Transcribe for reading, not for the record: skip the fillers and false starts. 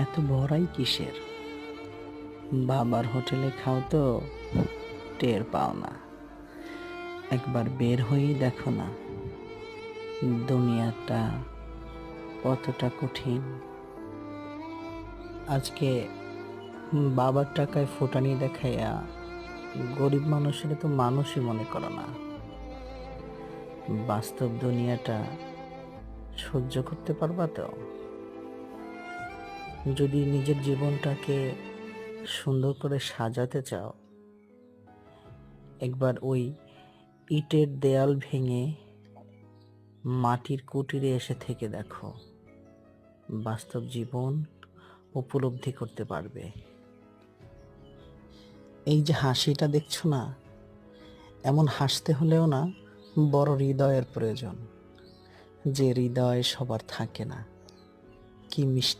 এত বড়াই কিসের? বাবার হোটেলে খাও তো টের পাও না। একবার বের হয়েই দেখো না দুনিয়াটা কতটা কঠিন। আজকে বাবার টাকায় ফুটানি দেখাইয়া গরিব মানুষের তো মানুষই মনে করো না। বাস্তব দুনিয়াটা সহ্য করতে পারবা তো? যদি নিজের জীবনটাকে সুন্দর করে সাজাতে চাও, একবার ওই ইটের দেয়াল ভেঙে মাটির কুটিরে এসে থেকে দেখো, বাস্তব জীবন উপলব্ধি করতে পারবে। এই যে হাসিটা দেখছো না, এমন হাসতে হলেও না বড় হৃদয়ের প্রয়োজন, যে হৃদয় সবার থাকে না। কি মিষ্টি